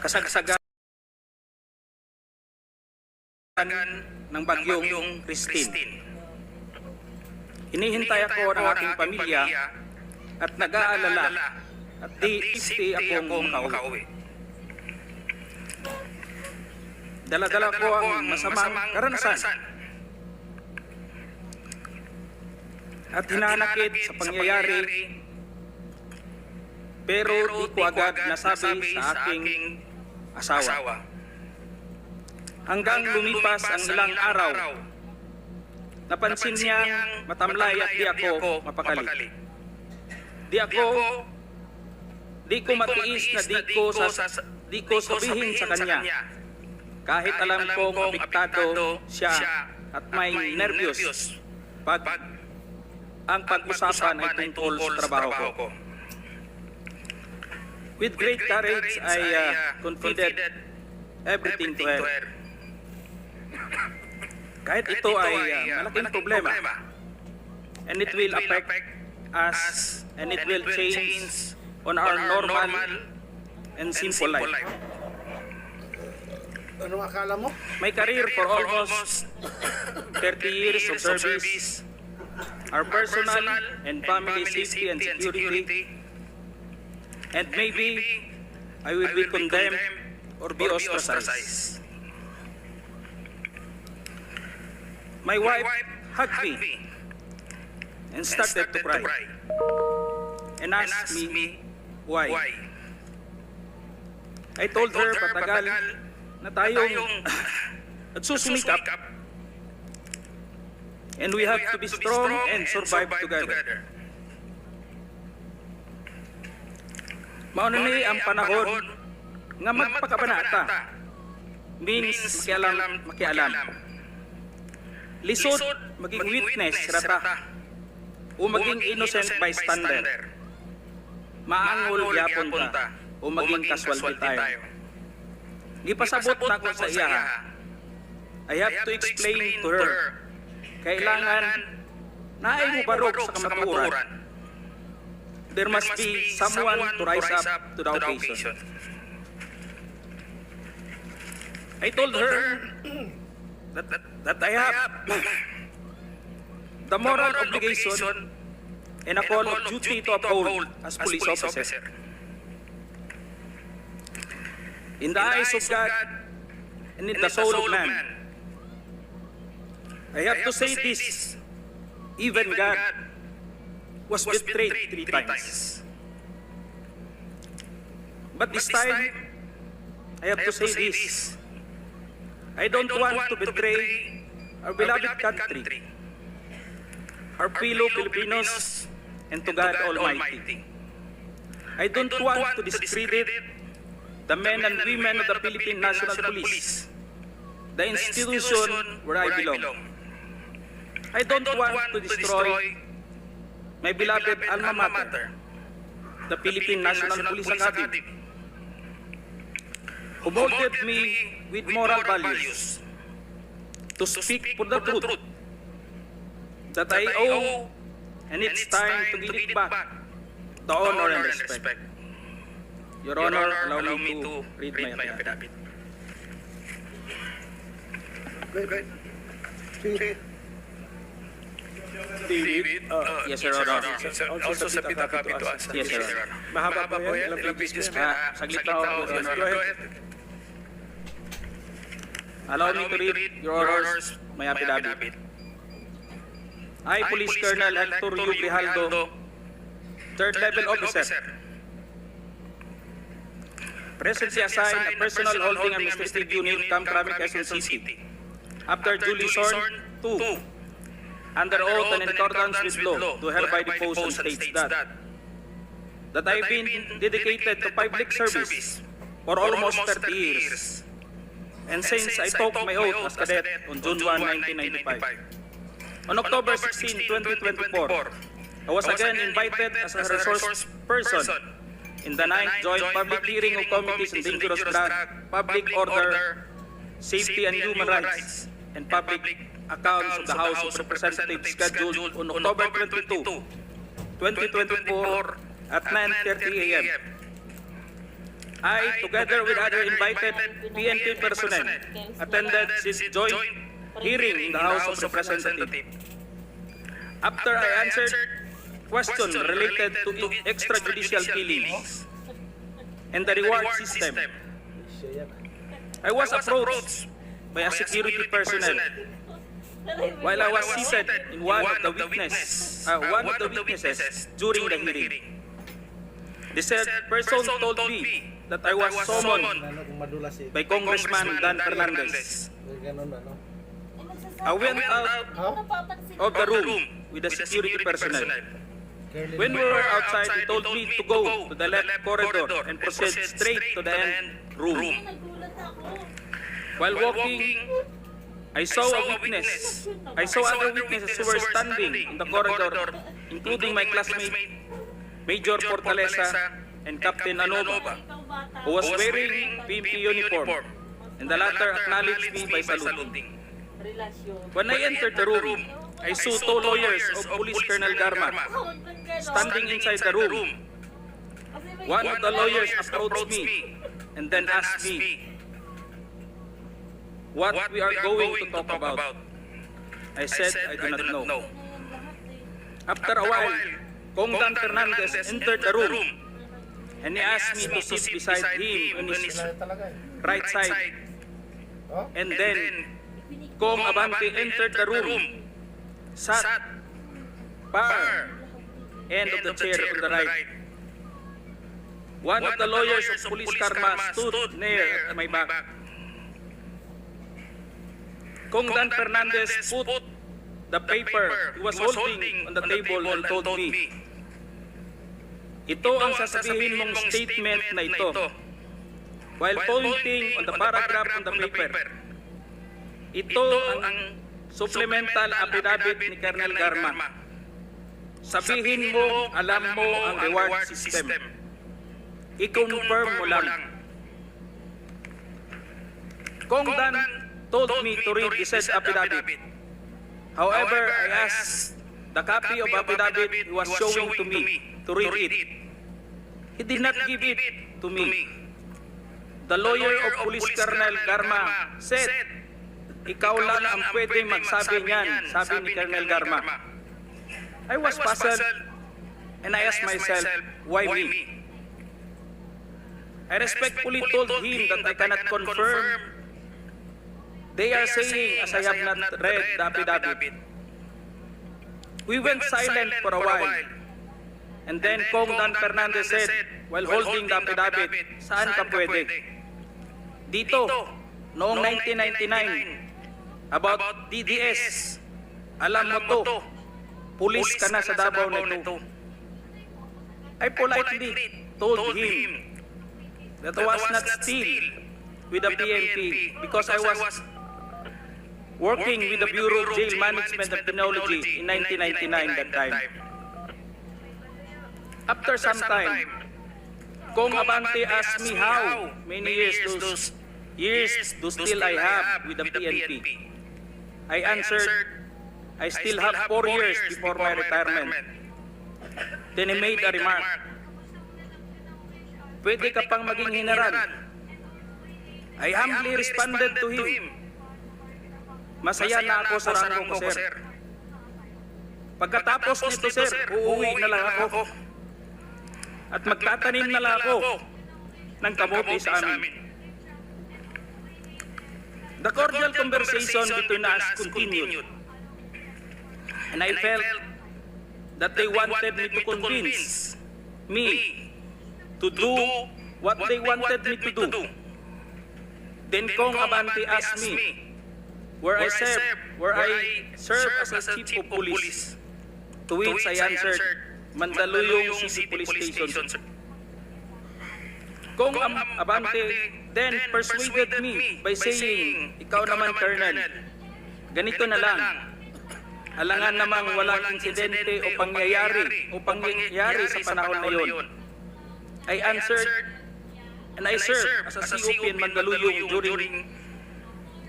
Kasagsagan ng bagyong Christine. Hinihintay ako ng aking pamilya at nag-aalala at di akong makauwi. Dala-dala ko ang masamang karanasan at hinanakit sa pangyayari, pero di ko agad nasabi sa aking asawa. Hanggang lumipas ang ilang araw, napansin niyang matamlay at di ako mapakali. Di ko matiis na di ko sabihin sa kanya, kahit alam kong apektado siya at may nervyos pag ang pag-usapan ay tungkol sa trabaho ko. With great courage, I confided everything to her. Kahit ito ay malaking problema, and it will affect us, and it will change on our normal and simple life. Ano akala mo? My career for almost 30 years of service, our personal and family safety and security, and maybe I will be condemned or be ostracized. My wife hugged me and started to cry and asked me why. I told her patagal na tayong nagsusumikap and we have to be strong and survive together. Mauna ni ang panahon nga magpakabanata means makialam. Lisod maging witness rata o maging innocent bystander. Maangol yapon ta o maging casualty tayo. Gipasabot na ko sa iya. I have to explain to her. Kailangan naay mo barog sa kamatuoran. There must be someone to rise up to the occasion. I told her that I have the moral obligation and a call of duty to uphold as police officer. In the eyes of God and in the soul of man, I have to say this, even God was betrayed 3 times. But this time, I have to say this, I don't want to betray our beloved country, our fellow Filipinos, and to God Almighty. I don't want to discredit the men and women of the Philippine National Police, the institution where I belong. I don't want to destroy my beloved alma mater, the Philippine National Police Academy, who molded me with moral values to speak for the truth that I owe, and it's time to give it back the honor and respect. Your Honor, allow me to read my affidavit. Great. Sige. David, Yes, Your Honor. also submit a copy to us. Yes, Your Honor. Mahaba po yan, ilang pages pa. Saglit lang ako, Your Honor. Go ahead. Allow me to read Your Honor's my affidavit. I, Police Colonel Hector U. Grijaldo, 3rd Level Officer, presently assigned a personal holding administrative unit, Camp Crame, Quezon City, after duly sworn to, under oath and in accordance with law, do hereby depose and states that I've been dedicated to public service for almost 30 years. And since I took my oath as cadet on June 1, 1995, on October 16, 2024, I was again invited as a resource person in the 9th Joint Public Hearing of Committees on Dangerous Drug, Public Order, Safety and Human Rights, and Public Accounts of the House of Representatives scheduled on October 22, 2024 at 9:30 a.m. I, together with other invited PNP personnel, attended this joint hearing in the House of Representatives. After I answered questions related to extrajudicial killings and the reward system, I was approached by a security personnel while I was seated in one of the witnesses during the hearing. The said person told me that I was summoned Ano kung madulas eh. by Congressman Dan Fernandez. Ganun ano. I went out of the room with the security personnel. When we were outside, he told me to go to the left corridor and proceed straight to the end room. While walking, I saw a witness. I saw other witnesses who were standing in the corridor, including my classmate, Major Fortaleza and Captain Anova, who was wearing PNP uniform, and the latter acknowledged me by saluting. When I entered the room, I saw two lawyers of Police Colonel Garma standing inside the room. One of the lawyers approached me and then asked me what we are going to talk about. I said I do not know. After a while, Kong Dan Fernandez entered the room and he asked me to sit beside him on his Talaga eh. right side. Oh? And then Kong Abante entered the room, sat far end of the chair on the right. One of the lawyers of Police Karma stood near at my back. Kong Dan Fernandez put the paper he was holding on the table and told me, "Ito ang sasabihin mong statement na ito." While pointing on the paragraph on the paper, ito ang supplemental affidavit ni Colonel Garma. Sabihin mo, alam mo ang reward system. I-confirm mo lang. Kong Dan told me to read the said affidavit. However, I asked the copy of affidavit he was showing to me to read it. He did not give it to me. The lawyer of Police Colonel Garma said, "Ikaw lang ang pwede magsabi niyan," sabi ni Colonel Garma. I was puzzled and I asked myself, why me? I respectfully told him that I cannot confirm. They are saying as I have not read the affidavit. We went silent for a while. And then Kong Dan Fernandez said, while holding the affidavit, "Saan ka pwede?" Dito, noong 1999, about DDS, alam mo to, pulis ka na sa Davao na ito. I politely told him that I was not still with the PNP because I was working with the Bureau of Jail Management and Penology in 1999 that time. After some time, Kong Abante asked me how many years do still I have with the PNP. I answered, I still have 4 years before my retirement. Then he made a remark, "Pwede ka pang maging general." I humbly responded to him, "Masaya na ako sa ranggo ko, sir. Pagkatapos nito, sir, uuwi na lang ako at magtatanim na lang ako ng kamote sa amin." The cordial conversation between us continued, and I felt that they wanted me to convince me to do what they wanted me to do. Then Kong Abante asked me where I serve as a chief of police, to which I answered, Mandaluyong City Police Station. Kong Abante then persuaded me by saying, "Ikaw naman, Colonel, ganito na lang. Alangan namang walang insidente o pangyayari sa panahon na yun." I answered, and I served as a COP in Mandaluyong during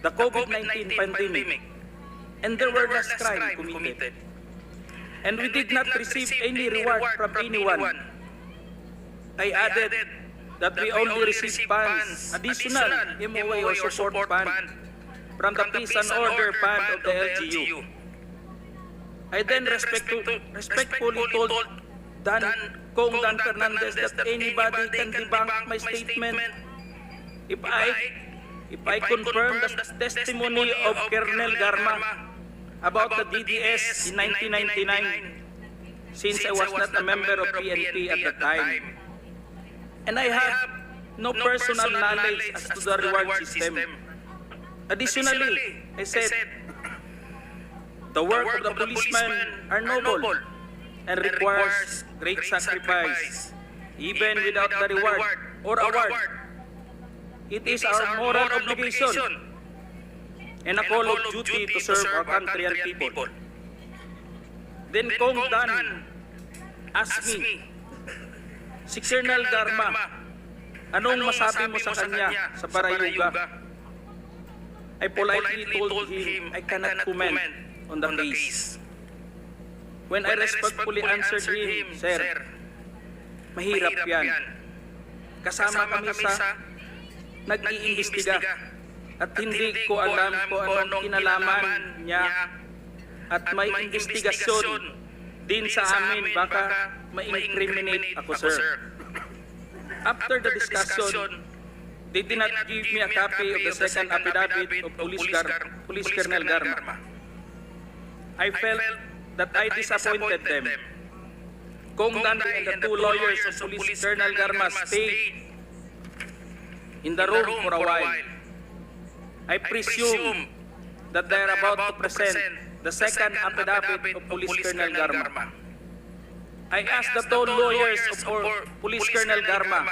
the COVID-19 pandemic, and there were less crime committed. And we did not receive any reward from anyone. I added, that we only receive funds, additional MOA or support fund from the Peace and Order Fund of the LGU. I then respectfully told Kong Dan Fernandez that anybody can debunk my statement if I confirm the testimony of Colonel Garma about the DDS in 1999, since I was not a member of PNP at the time. And I have no personal knowledge as to the reward system. Additionally, I said, the work of the policemen are noble and requires great sacrifice, even without the reward or award. It is our moral obligation and a call of duty to serve our country and people. Then Kong Dan asked me, si Colonel Garma, anong masabi mo sa kanya sa Parayuga? I politely told him I cannot comment on the case. When I respectfully answered him, Sir, mahirap yan. Kasama kami sa nag-iimbestiga at hindi ko alam kung anong kinalaman niya at may investigasyon din sa amin, baka ma-incriminate ako, sir. After the discussion, they did not give me a copy of the second affidavit of Police Colonel Garma. I felt that I disappointed them. Kong Dan and the two lawyers of Police Colonel Garma stayed in the room for a while. I presume that they are about to present the second affidavit of Police Colonel Garma. I asked the two lawyers of Police Colonel Garma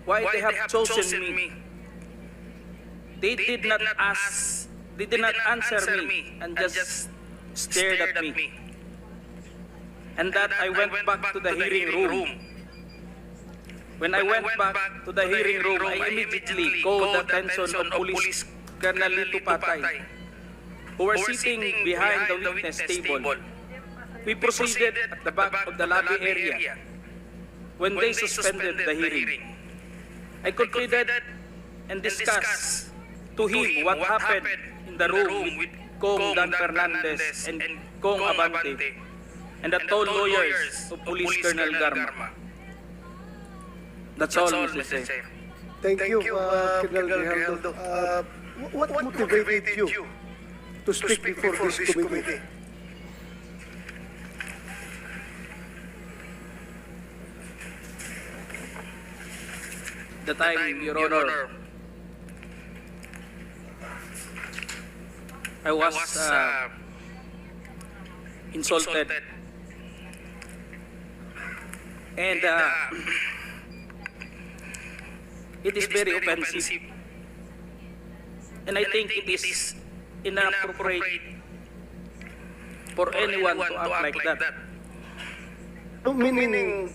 why they have chosen me. They did not answer me and just stared at me. And that I went back to the hearing room. When I went back to the hearing room, I immediately called the attention of Police Colonel Lito Patay, who were sitting behind the witness table. We proceeded at the back of the lobby area when they suspended the hearing. I concluded and discussed to him what happened in the room with Kong Dan Fernandez and Kong Abante and the two lawyers of Police Colonel Garma. That's all, Mr. Chair. Thank you, Colonel Grijaldo. What motivated you to speak before this committee? The time, Your Honor, I was insulted and it is very offensive, and I think it is inappropriate for anyone to act like that. No, meaning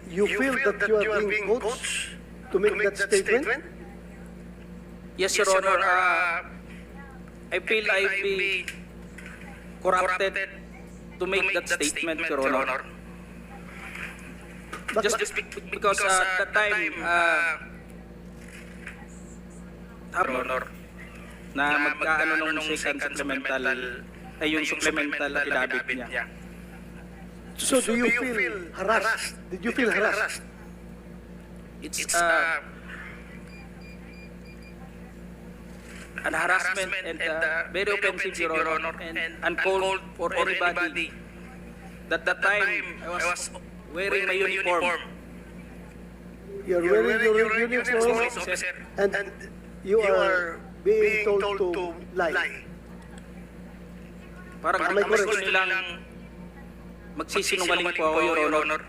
you feel that you are being coached to make that statement? Yes, Your Honor, I feel I've been corrupted to make that statement, Your Honor. Just because at the time, Honor, na magkaano nung second supplemental, ay yung supplemental affidavit niya. So do you feel harassed? Did you feel harassed? It's an harassment and very offensive, Your Honor, and uncalled for anybody. That the time I was wearing my uniform. You're wearing your uniform and you are being told to lie. Parang gusto nilang magsisinungaling po ako, Your Honor.